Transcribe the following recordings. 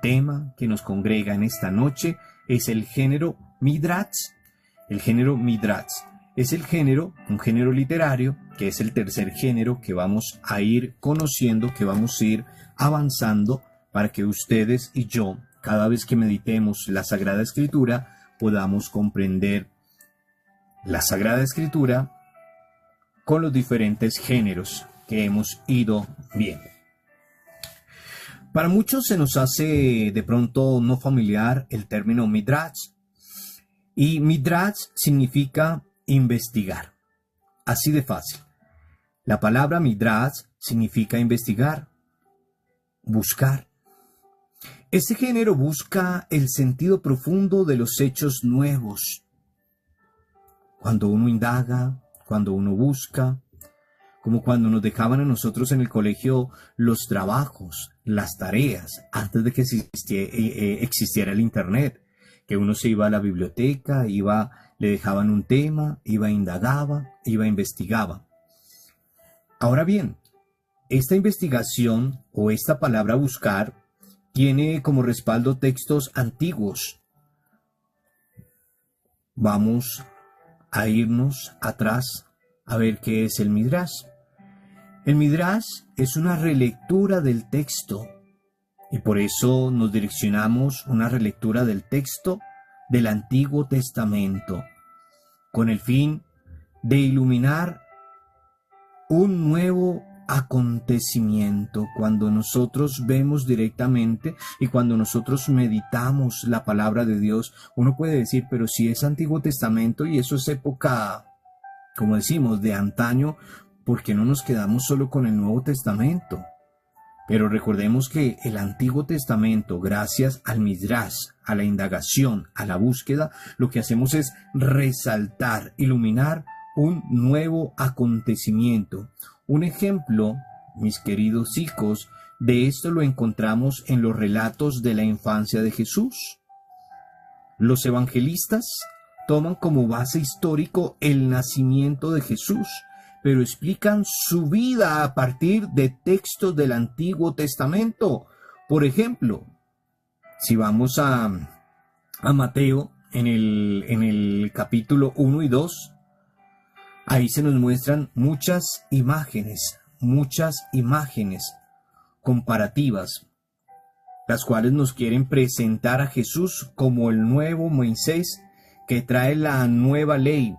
tema que nos congrega en esta noche es el género Midrash. El género Midrash es un género literario, que es el tercer género que vamos a ir conociendo, que vamos a ir avanzando para que ustedes y yo, cada vez que meditemos la Sagrada Escritura, podamos comprender la Sagrada Escritura con los diferentes géneros que hemos ido viendo. Para muchos se nos hace de pronto no familiar el término Midrash. Y Midrash significa investigar. Así de fácil. La palabra Midrash significa investigar, buscar. Este género busca el sentido profundo de los hechos nuevos. Cuando uno indaga, cuando uno busca, como cuando nos dejaban a nosotros en el colegio los trabajos, las tareas, antes de que existiera el Internet, que uno se iba a la biblioteca, le dejaban un tema, indagaba, investigaba. Ahora bien, esta investigación o esta palabra buscar tiene como respaldo textos antiguos. Vamos a irnos atrás a ver qué es el Midrash. El Midrash es una relectura del texto y por eso nos direccionamos a una relectura del texto del Antiguo Testamento con el fin de iluminar un nuevo acontecimiento. Cuando nosotros vemos directamente y cuando nosotros meditamos la palabra de Dios, uno puede decir, pero si es Antiguo Testamento y eso es época, como decimos, de antaño, ¿por qué no nos quedamos solo con el Nuevo Testamento? Pero recordemos que el Antiguo Testamento, gracias al Midrash, a la indagación, a la búsqueda, lo que hacemos es resaltar, iluminar un nuevo acontecimiento. Un ejemplo, mis queridos hijos, de esto lo encontramos en los relatos de la infancia de Jesús. Los evangelistas toman como base histórico el nacimiento de Jesús, pero explican su vida a partir de textos del Antiguo Testamento. Por ejemplo, si vamos a Mateo, en el capítulo 1 y 2, ahí se nos muestran muchas imágenes comparativas, las cuales nos quieren presentar a Jesús como el nuevo Moisés que trae la nueva ley.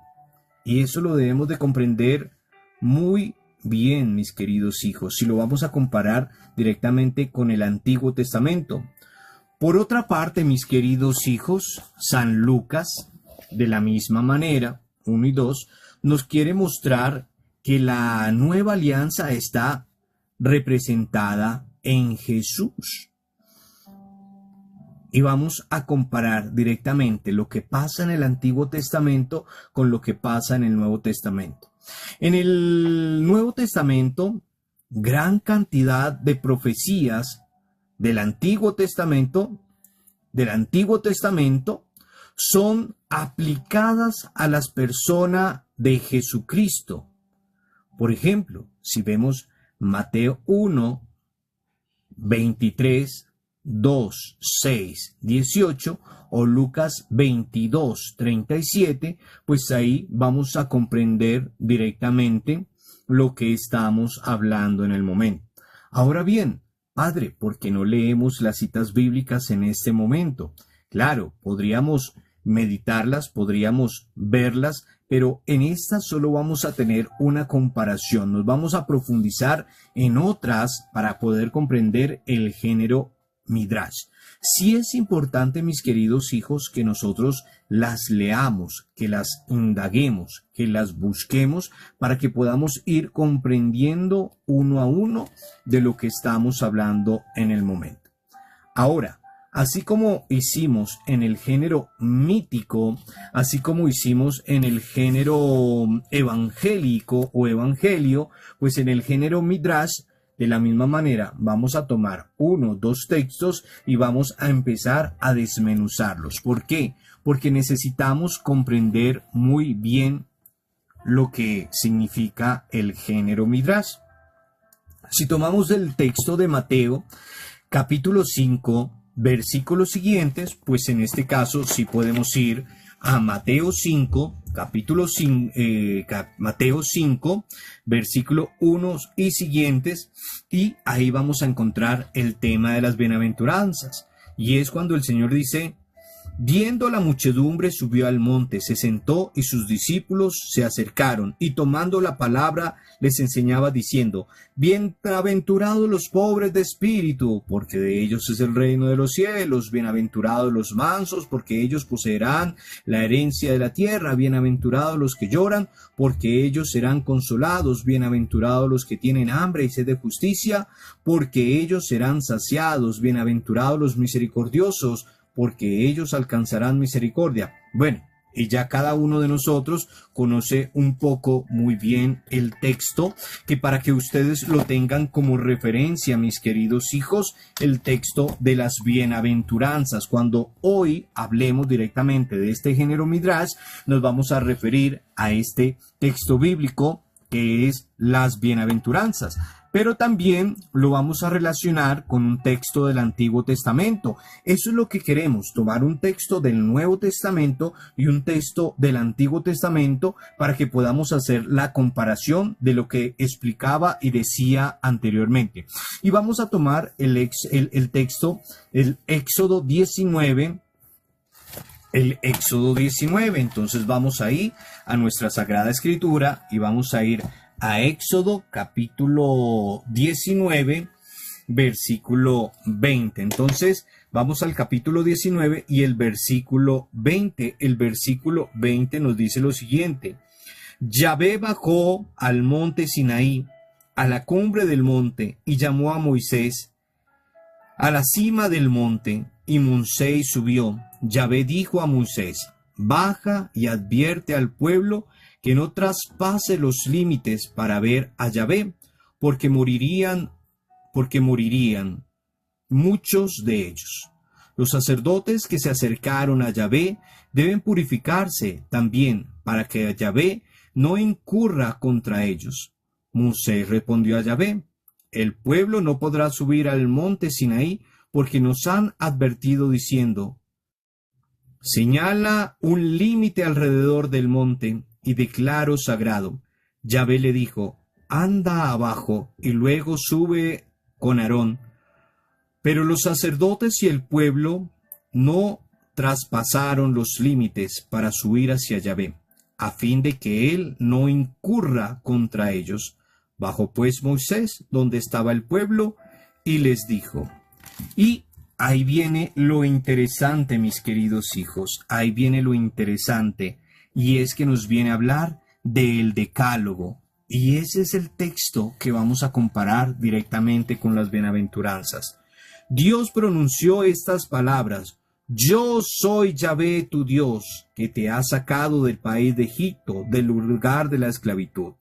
Y eso lo debemos de comprender muy bien, mis queridos hijos, si lo vamos a comparar directamente con el Antiguo Testamento. Por otra parte, mis queridos hijos, San Lucas, de la misma manera, 1 y 2, nos quiere mostrar que la nueva alianza está representada en Jesús. Y vamos a comparar directamente lo que pasa en el Antiguo Testamento con lo que pasa en el Nuevo Testamento. En el Nuevo Testamento, gran cantidad de profecías del Antiguo Testamento son aplicadas a las personas de Jesucristo. Por ejemplo, si vemos Mateo 1, 23, 2, 6, 18 o Lucas 22, 37, pues ahí vamos a comprender directamente lo que estamos hablando en el momento. Ahora bien, Padre, ¿por qué no leemos las citas bíblicas en este momento? Claro, podríamos meditarlas, podríamos verlas, pero en esta solo vamos a tener una comparación. Nos vamos a profundizar en otras para poder comprender el género Midrash. Sí es importante, mis queridos hijos, que nosotros las leamos, que las indaguemos, que las busquemos para que podamos ir comprendiendo uno a uno de lo que estamos hablando en el momento. Ahora, así como hicimos en el género mítico, así como hicimos en el género evangélico o evangelio, pues en el género Midrash, de la misma manera, vamos a tomar 1, 2 textos y vamos a empezar a desmenuzarlos. ¿Por qué? Porque necesitamos comprender muy bien lo que significa el género Midrash. Si tomamos el texto de Mateo, capítulo 5, versículos siguientes, pues en este caso sí podemos ir a Mateo 5, Mateo 5, versículo 1 y siguientes, y ahí vamos a encontrar el tema de las bienaventuranzas. Y es cuando el Señor dice: viendo la muchedumbre, subió al monte, se sentó, y sus discípulos se acercaron, y tomando la palabra les enseñaba diciendo: bienaventurados los pobres de espíritu, porque de ellos es el reino de los cielos. Bienaventurados los mansos, porque ellos poseerán la herencia de la tierra. Bienaventurados los que lloran, porque ellos serán consolados. Bienaventurados los que tienen hambre y sed de justicia, porque ellos serán saciados. Bienaventurados los misericordiosos, porque ellos alcanzarán misericordia. Bueno, y ya cada uno de nosotros conoce un poco muy bien el texto, que para que ustedes lo tengan como referencia, mis queridos hijos, el texto de las bienaventuranzas. Cuando hoy hablemos directamente de este género Midrash, nos vamos a referir a este texto bíblico que es las bienaventuranzas. Pero también lo vamos a relacionar con un texto del Antiguo Testamento. Eso es lo que queremos, tomar un texto del Nuevo Testamento y un texto del Antiguo Testamento para que podamos hacer la comparación de lo que explicaba y decía anteriormente. Y vamos a tomar el texto, el Éxodo 19. El Éxodo 19, entonces vamos ahí a nuestra Sagrada Escritura y vamos a ir a Éxodo capítulo 19, versículo 20. Entonces vamos al capítulo 19 y el versículo 20. El versículo 20 nos dice lo siguiente: Yahvé bajó al monte Sinaí, a la cumbre del monte, y llamó a Moisés a la cima del monte, y Moisés subió. Yahvé dijo a Moisés: baja y advierte al pueblo que no traspase los límites para ver a Yahvé, porque morirían muchos de ellos. Los sacerdotes que se acercaron a Yahvé deben purificarse también, para que Yahvé no incurra contra ellos. Moisés respondió a Yahvé: el pueblo no podrá subir al monte Sinaí, porque nos han advertido diciendo: señala un límite alrededor del monte y declaro sagrado. Yahvé le dijo: anda abajo y luego sube con Aarón. Pero los sacerdotes y el pueblo no traspasaron los límites para subir hacia Yahvé, a fin de que él no incurra contra ellos. Bajó pues Moisés donde estaba el pueblo y les dijo. Y ahí viene lo interesante, mis queridos hijos, ahí viene lo interesante, y es que nos viene a hablar del Decálogo, y ese es el texto que vamos a comparar directamente con las bienaventuranzas. Dios pronunció estas palabras: yo soy Yahvé tu Dios, que te ha sacado del país de Egipto, del lugar de la esclavitud.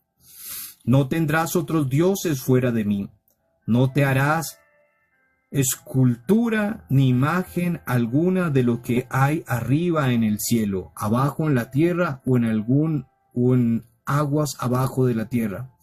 No tendrás otros dioses fuera de mí, no te harás escultura ni imagen alguna de lo que hay arriba en el cielo, abajo en la tierra o en aguas abajo de la tierra.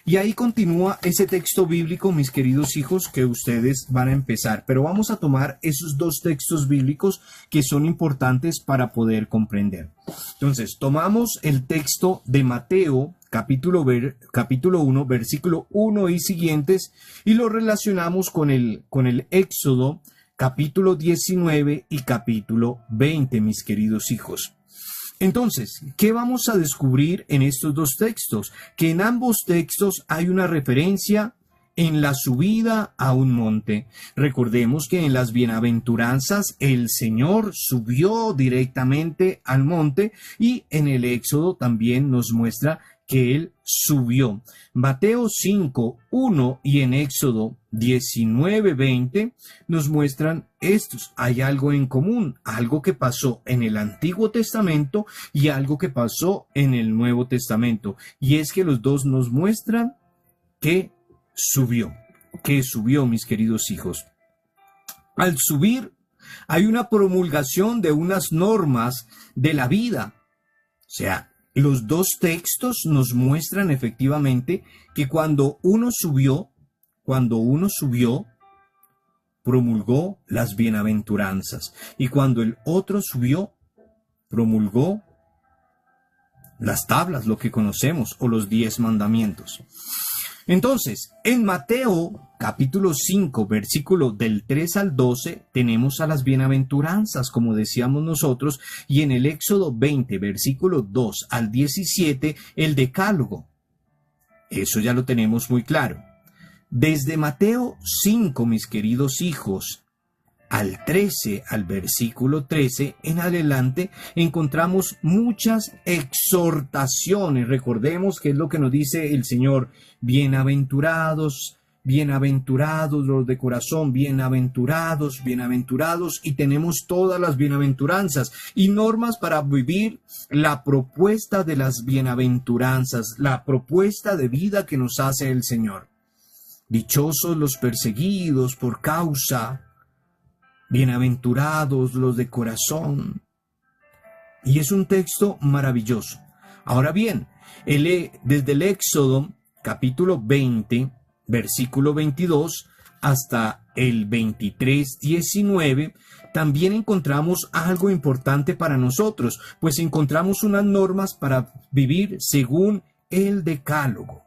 Y ahí continúa ese texto bíblico, mis queridos hijos, que ustedes van a empezar. Pero vamos a tomar esos dos textos bíblicos que son importantes para poder comprender. Entonces, tomamos el texto de Mateo, capítulo 1, versículo 1 y siguientes, y lo relacionamos con el Éxodo, capítulo 19 y capítulo 20, mis queridos hijos. Entonces, ¿qué vamos a descubrir en estos dos textos? Que en ambos textos hay una referencia en la subida a un monte. Recordemos que en las bienaventuranzas el Señor subió directamente al monte, y en el Éxodo también nos muestra que Él subió. Mateo 5, 1 y en Éxodo 19, 20 nos muestran estos. Hay algo en común, algo que pasó en el Antiguo Testamento y algo que pasó en el Nuevo Testamento. Y es que los dos nos muestran que subió, mis queridos hijos. Al subir hay una promulgación de unas normas de la vida. O sea, los dos textos nos muestran efectivamente que cuando uno subió, promulgó las bienaventuranzas. Y cuando el otro subió, promulgó las tablas, lo que conocemos, o los 10 mandamientos. Entonces, en Mateo capítulo 5, versículo del 3 al 12, tenemos a las bienaventuranzas, como decíamos nosotros, y en el Éxodo 20, versículo 2 al 17, el decálogo. Eso ya lo tenemos muy claro. Desde Mateo 5, mis queridos hijos, al 13, al versículo 13, en adelante, encontramos muchas exhortaciones. Recordemos que es lo que nos dice el Señor: bienaventurados, bienaventurados los de corazón, bienaventurados, bienaventurados, y tenemos todas las bienaventuranzas y normas para vivir la propuesta de las bienaventuranzas, la propuesta de vida que nos hace el Señor. Dichosos los perseguidos por causa, bienaventurados los de corazón. Y es un texto maravilloso. Ahora bien, desde el Éxodo capítulo 20, versículo 22, hasta el 23, 19, también encontramos algo importante para nosotros, pues encontramos unas normas para vivir según el decálogo.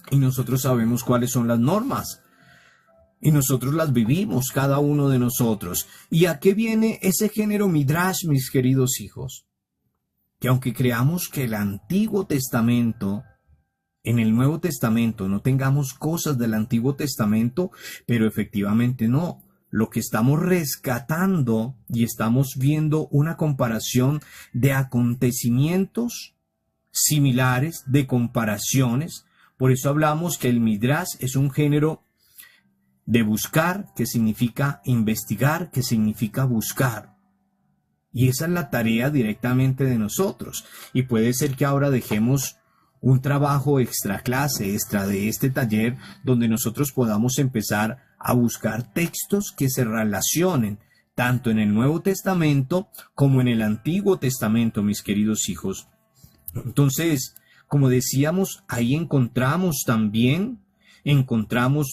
Y nosotros sabemos cuáles son las normas. Y nosotros las vivimos, cada uno de nosotros. ¿Y a qué viene ese género midrash, mis queridos hijos? Que aunque creamos que el Antiguo Testamento, en el Nuevo Testamento no tengamos cosas del Antiguo Testamento, pero efectivamente no. Lo que estamos rescatando y estamos viendo una comparación de acontecimientos similares, de comparaciones. Por eso hablamos que el midrash es un género de buscar, que significa investigar, que significa buscar. Y esa es la tarea directamente de nosotros. Y puede ser que ahora dejemos un trabajo extra clase, extra de este taller, donde nosotros podamos empezar a buscar textos que se relacionen tanto en el Nuevo Testamento como en el Antiguo Testamento, mis queridos hijos. Entonces, como decíamos, ahí encontramos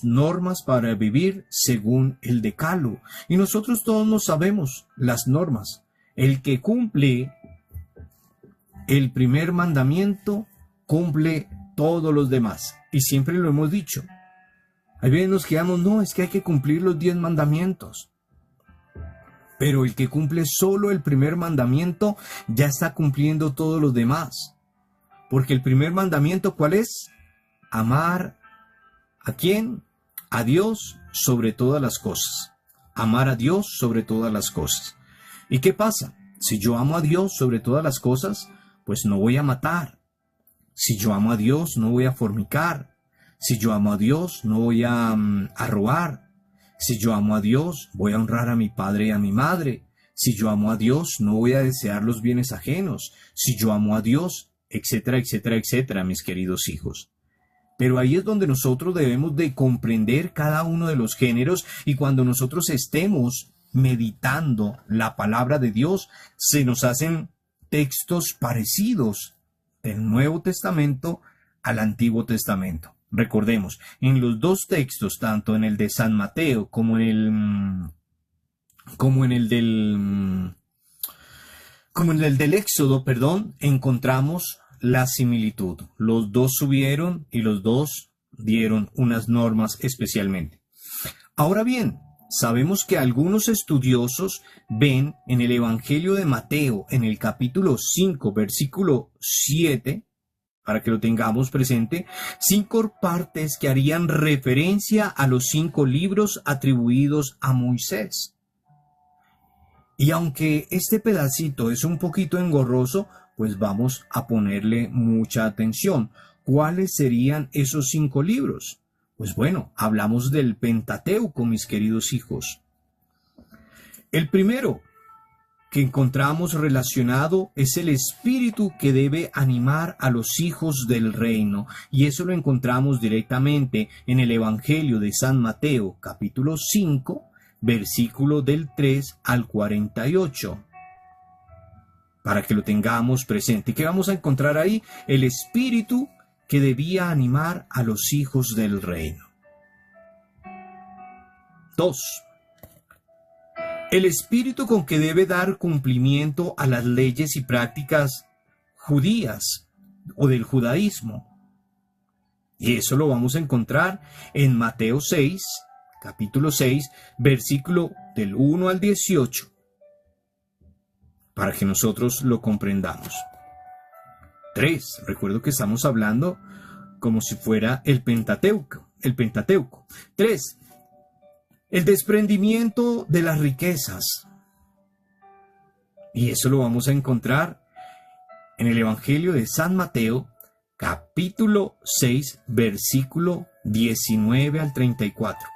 normas para vivir según el decálogo. Y nosotros todos no sabemos las normas. El que cumple el primer mandamiento, cumple todos los demás. Y siempre lo hemos dicho. A veces nos quedamos, no, es que hay que cumplir los 10 mandamientos. Pero el que cumple solo el primer mandamiento, ya está cumpliendo todos los demás. Porque el primer mandamiento, ¿cuál es? Amar ¿a quién? A Dios sobre todas las cosas. Amar a Dios sobre todas las cosas. ¿Y qué pasa? Si yo amo a Dios sobre todas las cosas, pues no voy a matar. Si yo amo a Dios, no voy a fornicar. Si yo amo a Dios, no voy a robar. Si yo amo a Dios, voy a honrar a mi padre y a mi madre. Si yo amo a Dios, no voy a desear los bienes ajenos. Si yo amo a Dios, etcétera, etcétera, etcétera, mis queridos hijos. Pero ahí es donde nosotros debemos de comprender cada uno de los géneros, y cuando nosotros estemos meditando la palabra de Dios, se nos hacen textos parecidos del Nuevo Testamento al Antiguo Testamento. Recordemos, en los dos textos, tanto en el de San Mateo como en el del Éxodo, encontramos la similitud. Los dos subieron y los dos dieron unas normas especialmente. Ahora bien, sabemos que algunos estudiosos ven en el Evangelio de Mateo, en el capítulo 5, versículo 7, para que lo tengamos presente, 5 partes que harían referencia a los 5 libros atribuidos a Moisés. Y aunque este pedacito es un poquito engorroso, pues vamos a ponerle mucha atención. ¿Cuáles serían esos 5 libros? Pues bueno, hablamos del Pentateuco, mis queridos hijos. El primero que encontramos relacionado es el espíritu que debe animar a los hijos del reino, y eso lo encontramos directamente en el Evangelio de San Mateo, capítulo 5, versículo del 3 al 48. Para que lo tengamos presente. ¿Qué vamos a encontrar ahí? El espíritu que debía animar a los hijos del reino. 2. El espíritu con que debe dar cumplimiento a las leyes y prácticas judías o del judaísmo. Y eso lo vamos a encontrar en Mateo 6, capítulo 6, versículo del 1 al 18, para que nosotros lo comprendamos. 3. Recuerdo que estamos hablando como si fuera el Pentateuco. 3. El desprendimiento de las riquezas. Y eso lo vamos a encontrar en el Evangelio de San Mateo, capítulo 6, versículo 19 al 34.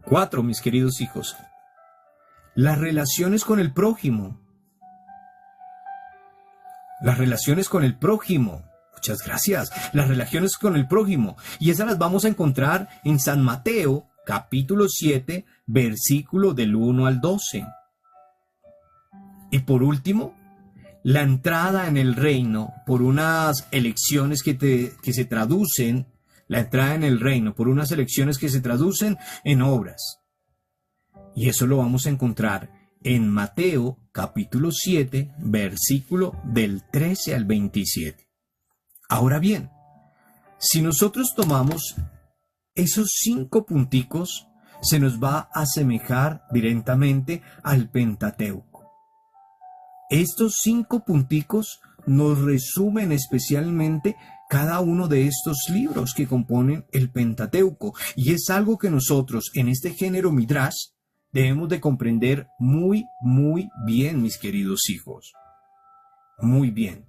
4, mis queridos hijos. Las relaciones con el prójimo. Las relaciones con el prójimo. Muchas gracias. Las relaciones con el prójimo. Y esas las vamos a encontrar en San Mateo, capítulo 7, versículo del 1 al 12. Y por último, la entrada en el reino por unas elecciones que se traducen, la entrada en el reino por unas elecciones que se traducen en obras. Y eso lo vamos a encontrar en Mateo capítulo 7, versículo del 13 al 27. Ahora bien, si nosotros tomamos esos 5 punticos, se nos va a asemejar directamente al Pentateuco. Estos 5 punticos nos resumen especialmente cada uno de estos libros que componen el Pentateuco, y es algo que nosotros en este género Midrash debemos de comprender muy bien, mis queridos hijos. Muy bien.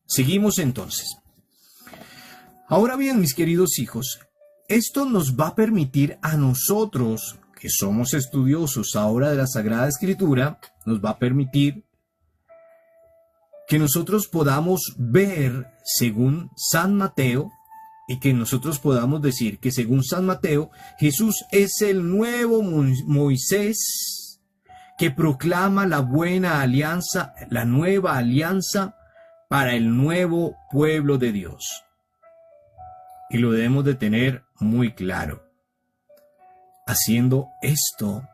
Seguimos entonces. Ahora bien, mis queridos hijos, esto nos va a permitir a nosotros, que somos estudiosos ahora de la Sagrada Escritura, nos va a permitir que nosotros podamos ver según San Mateo, y que nosotros podamos decir que según San Mateo, Jesús es el nuevo Moisés que proclama la buena alianza, la nueva alianza para el nuevo pueblo de Dios. Y lo debemos de tener muy claro. Haciendo esto,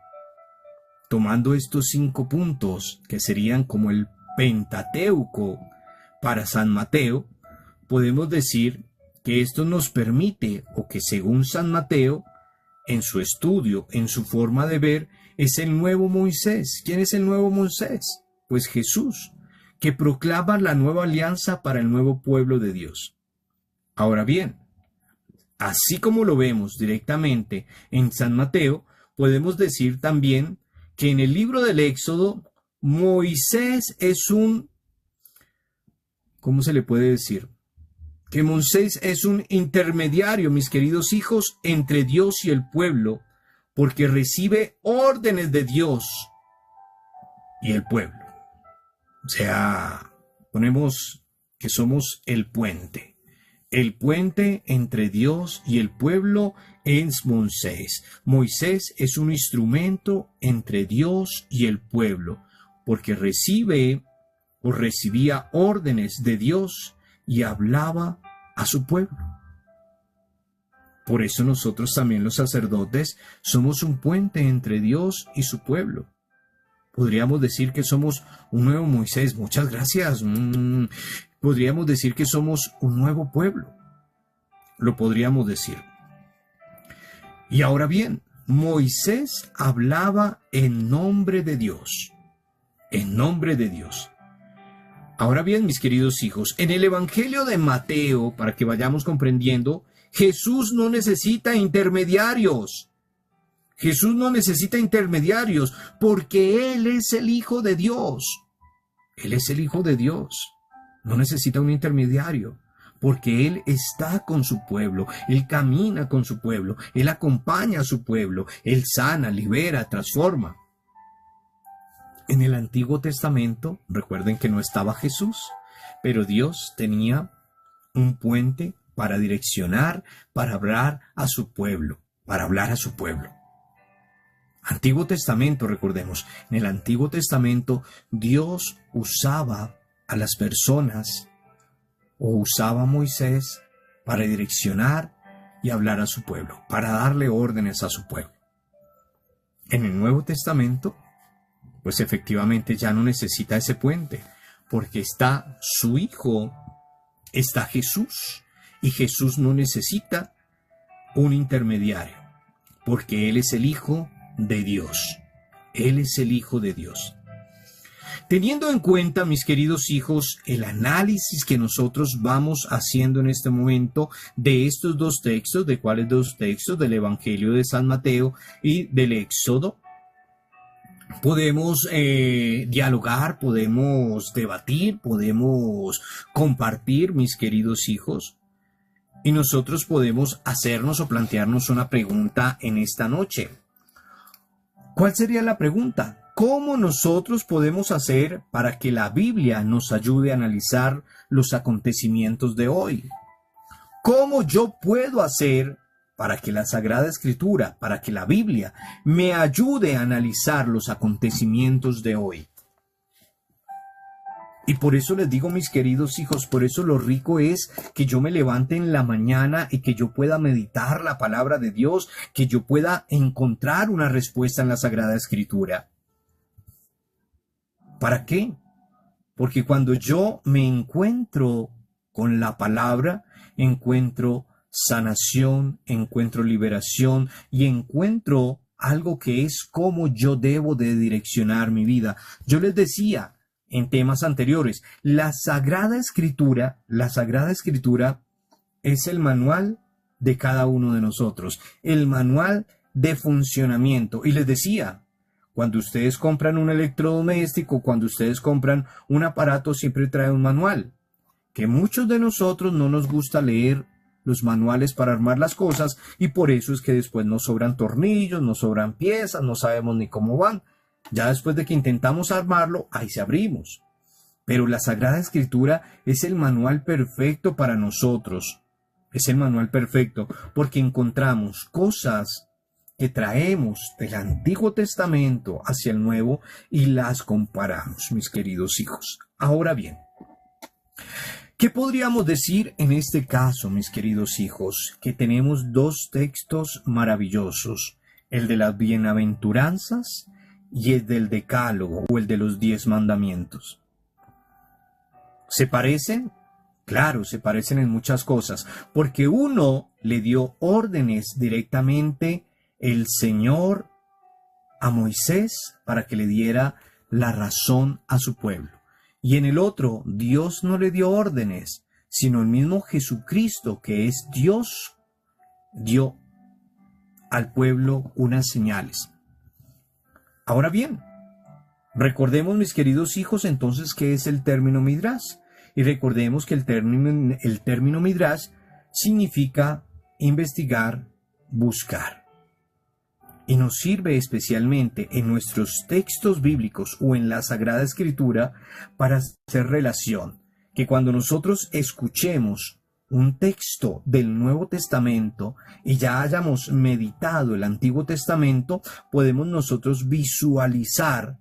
tomando estos 5 puntos que serían como el Pentateuco para San Mateo, podemos decir que esto nos permite, o que según San Mateo, en su estudio, en su forma de ver, es el nuevo Moisés. ¿Quién es el nuevo Moisés? Pues Jesús, que proclama la nueva alianza para el nuevo pueblo de Dios. Ahora bien, así como lo vemos directamente en San Mateo, podemos decir también que en el libro del Éxodo, Moisés es un, ¿cómo se le puede decir? Que Moisés es un intermediario, mis queridos hijos, entre Dios y el pueblo, porque recibe órdenes de Dios y el pueblo. O sea, ponemos que somos el puente. El puente entre Dios y el pueblo es Moisés. Moisés es un instrumento entre Dios y el pueblo, porque recibe o recibía órdenes de Dios y hablaba a su pueblo. Por eso nosotros también los sacerdotes somos un puente entre Dios y su pueblo. Podríamos decir que somos un nuevo Moisés. Muchas gracias. Podríamos decir que somos un nuevo pueblo. Lo podríamos decir. Y ahora bien, Moisés hablaba en nombre de Dios. En nombre de Dios. Ahora bien, mis queridos hijos, en el Evangelio de Mateo, para que vayamos comprendiendo, Jesús no necesita intermediarios. Jesús no necesita intermediarios porque Él es el Hijo de Dios. Él es el Hijo de Dios. No necesita un intermediario porque Él está con su pueblo. Él camina con su pueblo. Él acompaña a su pueblo. Él sana, libera, transforma. En el Antiguo Testamento, recuerden que no estaba Jesús, pero Dios tenía un puente para direccionar, para hablar a su pueblo, Antiguo Testamento, recordemos, en el Antiguo Testamento Dios usaba a las personas o usaba a Moisés para direccionar y hablar a su pueblo, para darle órdenes a su pueblo. En el Nuevo Testamento, pues efectivamente ya no necesita ese puente, porque está su Hijo, está Jesús, y Jesús no necesita un intermediario, porque Él es el Hijo de Dios. Él es el Hijo de Dios. Teniendo en cuenta, mis queridos hijos, el análisis que nosotros vamos haciendo en este momento de estos dos textos, ¿de cuáles dos textos? Del Evangelio de San Mateo y del Éxodo, podemos dialogar, podemos debatir, podemos compartir, mis queridos hijos, y nosotros podemos hacernos o plantearnos una pregunta en esta noche. ¿Cuál sería la pregunta? ¿Cómo nosotros podemos hacer para que la Biblia nos ayude a analizar los acontecimientos de hoy? ¿Cómo yo puedo hacer para que la Sagrada Escritura, para que la Biblia me ayude a analizar los acontecimientos de hoy? Y por eso les digo, mis queridos hijos, por eso lo rico es que yo me levante en la mañana y que yo pueda meditar la palabra de Dios, que yo pueda encontrar una respuesta en la Sagrada Escritura. ¿Para qué? Porque cuando yo me encuentro con la palabra, encuentro sanación, encuentro liberación y encuentro algo que es cómo yo debo de direccionar mi vida. Yo les decía en temas anteriores, la Sagrada Escritura es el manual de cada uno de nosotros, el manual de funcionamiento. Y les decía, cuando ustedes compran un electrodoméstico, cuando ustedes compran un aparato, siempre trae un manual, que muchos de nosotros no nos gusta leer los manuales para armar las cosas, y por eso es que después nos sobran tornillos, nos sobran piezas, no sabemos ni cómo van. Ya después de que intentamos armarlo, ahí se abrimos. Pero la Sagrada Escritura es el manual perfecto para nosotros. Es el manual perfecto porque encontramos cosas que traemos del Antiguo Testamento hacia el Nuevo y las comparamos, mis queridos hijos. Ahora bien, ¿qué podríamos decir en este caso, mis queridos hijos? Que tenemos dos textos maravillosos, el de las bienaventuranzas y el del Decálogo o el de los 10 mandamientos. ¿Se parecen? Claro, se parecen en muchas cosas, porque uno le dio órdenes directamente el Señor a Moisés para que le diera la razón a su pueblo. Y en el otro, Dios no le dio órdenes, sino el mismo Jesucristo, que es Dios, dio al pueblo unas señales. Ahora bien, recordemos, mis queridos hijos, entonces, ¿qué es el término midrash? Y recordemos que el término midrash significa investigar, buscar. Y nos sirve especialmente en nuestros textos bíblicos o en la Sagrada Escritura para hacer relación. Que cuando nosotros escuchemos un texto del Nuevo Testamento y ya hayamos meditado el Antiguo Testamento, podemos nosotros visualizar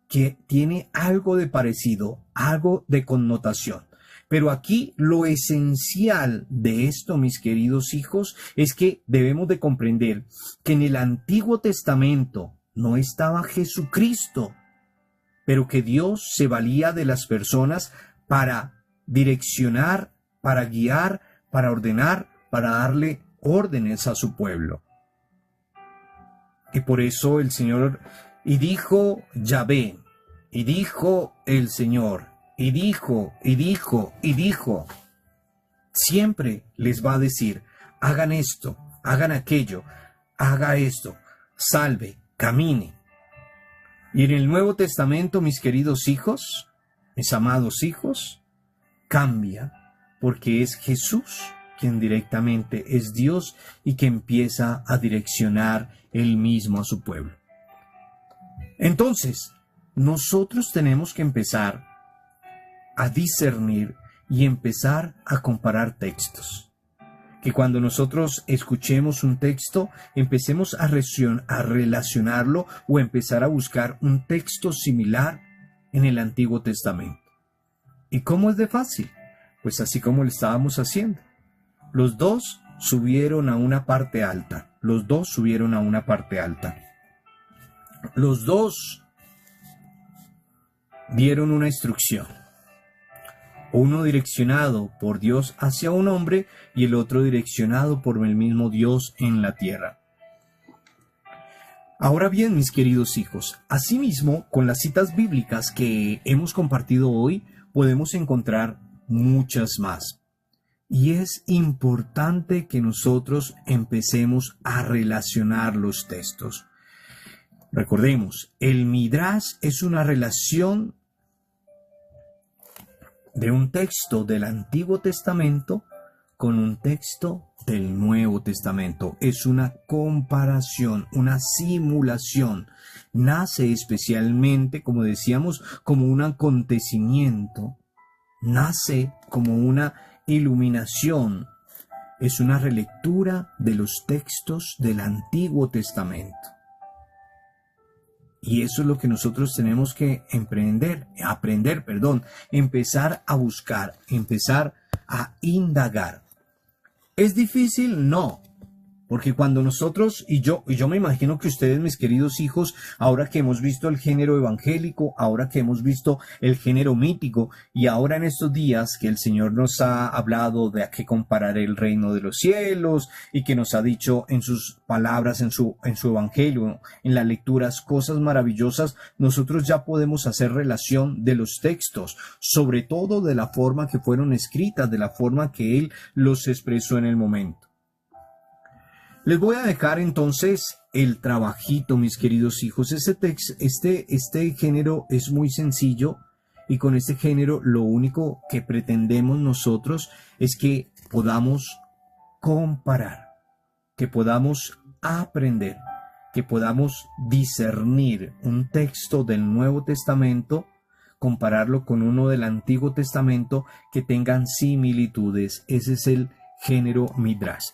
que tiene algo de parecido, algo de connotación. Pero aquí lo esencial de esto, mis queridos hijos, es que debemos de comprender que en el Antiguo Testamento no estaba Jesucristo, pero que Dios se valía de las personas para direccionar, para guiar, para ordenar, para darle órdenes a su pueblo. Y por eso el Señor, y dijo Yahvé, y dijo el Señor, y dijo, siempre les va a decir, hagan esto, hagan aquello, haga esto, salve, camine. Y en el Nuevo Testamento, mis queridos hijos, mis amados hijos, cambia, porque es Jesús quien directamente es Dios y que empieza a direccionar él mismo a su pueblo. Entonces, nosotros tenemos que empezar a discernir y empezar a comparar textos. Que cuando nosotros escuchemos un texto, empecemos a relacionarlo o empezar a buscar un texto similar en el Antiguo Testamento. ¿Y cómo es de fácil? Pues así como lo estábamos haciendo. Los dos subieron a una parte alta. Los dos subieron a una parte alta. Los dos dieron una instrucción. Uno direccionado por Dios hacia un hombre y el otro direccionado por el mismo Dios en la tierra. Ahora bien, mis queridos hijos, asimismo, con las citas bíblicas que hemos compartido hoy, podemos encontrar muchas más. Y es importante que nosotros empecemos a relacionar los textos. Recordemos, el Midrash es una relación de un texto del Antiguo Testamento con un texto del Nuevo Testamento. Es una comparación, una simulación. Nace especialmente, como decíamos, como un acontecimiento. Nace como una iluminación. Es una relectura de los textos del Antiguo Testamento. Y eso es lo que nosotros tenemos que empezar a buscar, empezar a indagar. ¿Es difícil? No. Porque cuando nosotros, y yo me imagino que ustedes, mis queridos hijos, ahora que hemos visto el género evangélico, ahora que hemos visto el género mítico, y ahora en estos días que el Señor nos ha hablado de a qué comparar el reino de los cielos, y que nos ha dicho en sus palabras, en su evangelio, en las lecturas, cosas maravillosas, nosotros ya podemos hacer relación de los textos, sobre todo de la forma que fueron escritas, de la forma que Él los expresó en el momento. Les voy a dejar entonces el trabajito, mis queridos hijos. Este género es muy sencillo y con este género lo único que pretendemos nosotros es que podamos comparar, que podamos aprender, que podamos discernir un texto del Nuevo Testamento, compararlo con uno del Antiguo Testamento que tengan similitudes. Ese es el género Midrash.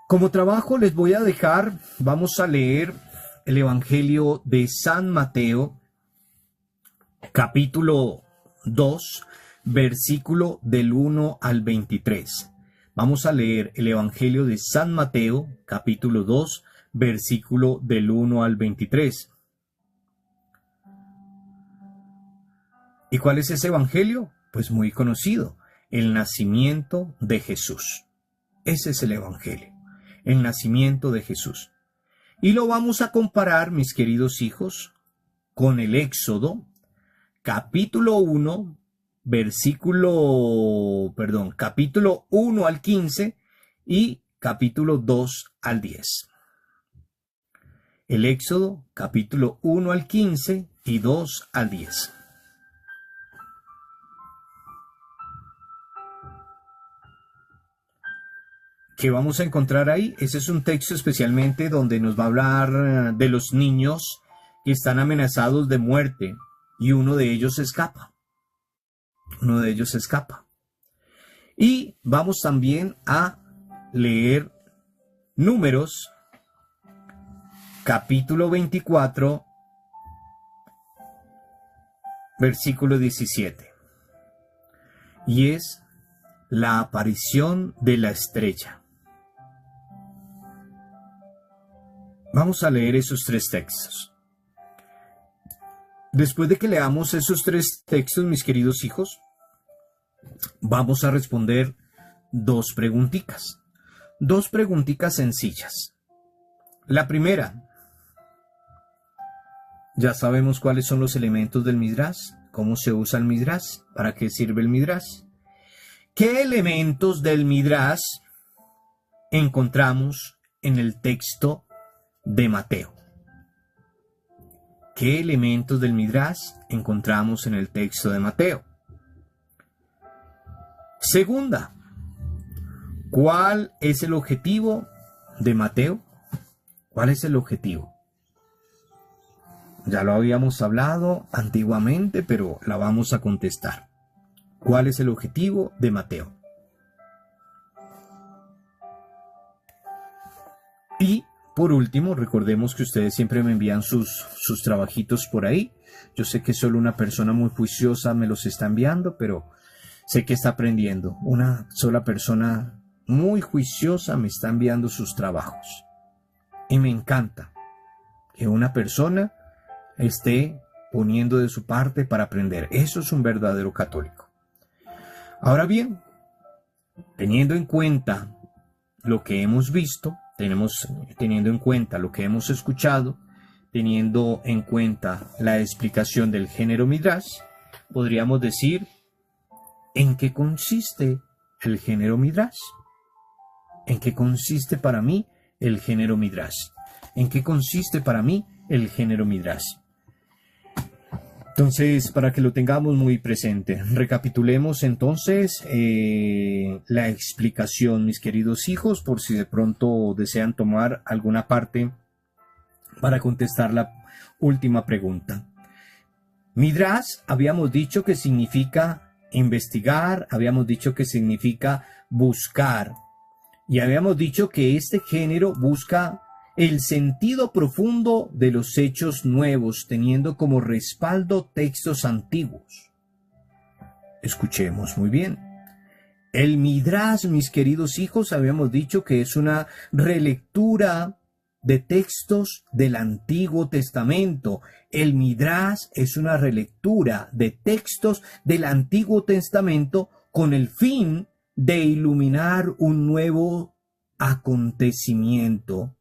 Como trabajo les voy a dejar, vamos a leer el Evangelio de San Mateo, capítulo 2, versículo del 1 al 23. Vamos a leer el Evangelio de San Mateo, capítulo 2, versículo del 1 al 23. ¿Y cuál es ese Evangelio? Pues muy conocido, el nacimiento de Jesús. Ese es el Evangelio. El nacimiento de Jesús. Y lo vamos a comparar, mis queridos hijos, con el Éxodo, capítulo 1, capítulo 1 al 15 y capítulo 2 al 10. El Éxodo, capítulo 1 al 15 y 2 al 10. ¿Qué vamos a encontrar ahí? Ese es un texto especialmente donde nos va a hablar de los niños que están amenazados de muerte y uno de ellos escapa. Y vamos también a leer Números, capítulo 24, versículo 17. Y es la aparición de la estrella. Vamos a leer esos tres textos. Después de que leamos esos tres textos, mis queridos hijos, vamos a responder dos preguntitas sencillas. La primera, ya sabemos cuáles son los elementos del Midrash, cómo se usa el Midrash, para qué sirve el Midrash. ¿Qué elementos del Midrash encontramos en el texto de Mateo? ¿Qué elementos del Midrash encontramos en el texto de Mateo? Segunda, ¿cuál es el objetivo de Mateo? ¿Cuál es el objetivo? Ya lo habíamos hablado antiguamente, pero la vamos a contestar. ¿Cuál es el objetivo de Mateo? Y por último, recordemos que ustedes siempre me envían sus trabajitos por ahí. Yo sé que solo una persona muy juiciosa me los está enviando, pero sé que está aprendiendo. Una sola persona muy juiciosa me está enviando sus trabajos. Y me encanta que una persona esté poniendo de su parte para aprender. Eso es un verdadero católico. Ahora bien, teniendo en cuenta lo que hemos visto, teniendo en cuenta lo que hemos escuchado, teniendo en cuenta la explicación del género Midrash, podríamos decir, ¿en qué consiste el género Midrash? ¿En qué consiste para mí el género Midrash? ¿En qué consiste para mí el género Midrash? Entonces, para que lo tengamos muy presente, recapitulemos entonces la explicación, mis queridos hijos, por si de pronto desean tomar alguna parte para contestar la última pregunta. Midrash, habíamos dicho que significa investigar, habíamos dicho que significa buscar, y habíamos dicho que este género busca el sentido profundo de los hechos nuevos, teniendo como respaldo textos antiguos. Escuchemos muy bien. El Midrash, mis queridos hijos, habíamos dicho que es una relectura de textos del Antiguo Testamento. El Midrash es una relectura de textos del Antiguo Testamento con el fin de iluminar un nuevo acontecimiento.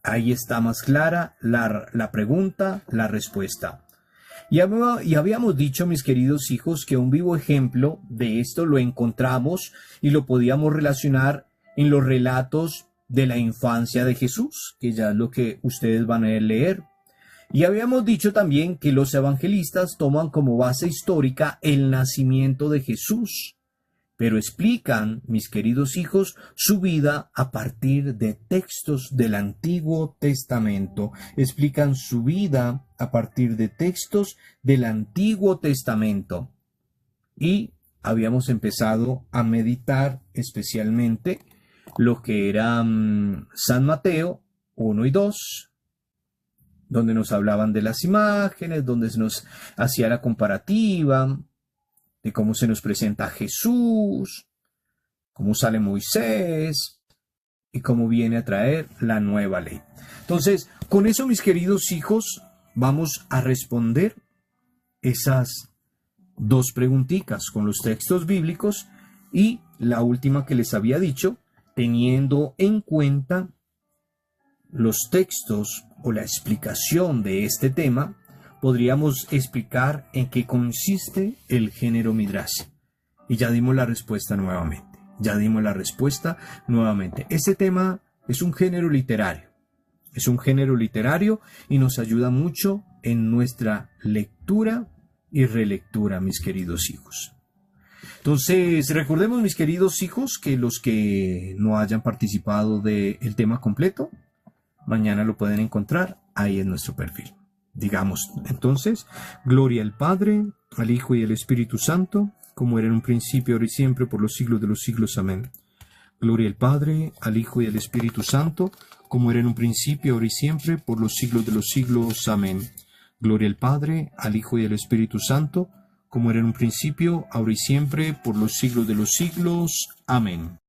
Ahí está más clara la pregunta, la respuesta. Y habíamos dicho, mis queridos hijos, que un vivo ejemplo de esto lo encontramos y lo podíamos relacionar en los relatos de la infancia de Jesús, que ya es lo que ustedes van a leer. Y habíamos dicho también que los evangelistas toman como base histórica el nacimiento de Jesús, pero explican, mis queridos hijos, su vida a partir de textos del Antiguo Testamento. Explican su vida a partir de textos del Antiguo Testamento. Y habíamos empezado a meditar especialmente lo que era San Mateo 1 y 2, donde nos hablaban de las imágenes, donde se nos hacía la comparativa de cómo se nos presenta Jesús, cómo sale Moisés y cómo viene a traer la nueva ley. Entonces, con eso, mis queridos hijos, vamos a responder esas dos preguntitas con los textos bíblicos y la última que les había dicho, teniendo en cuenta los textos o la explicación de este tema, podríamos explicar en qué consiste el género Midrash. Y ya dimos la respuesta nuevamente. Este tema es un género literario. Es un género literario y nos ayuda mucho en nuestra lectura y relectura, mis queridos hijos. Entonces, recordemos, mis queridos hijos, que los que no hayan participado del tema completo, mañana lo pueden encontrar ahí en nuestro perfil. Digamos, entonces, gloria al Padre, al Hijo y al Espíritu Santo, como era en un principio, ahora y siempre, por los siglos de los siglos. Amén. Gloria al Padre, al Hijo y al Espíritu Santo, como era en un principio, ahora y siempre, por los siglos de los siglos. Amén. Gloria al Padre, al Hijo y al Espíritu Santo, como era en un principio, ahora y siempre, por los siglos de los siglos. Amén.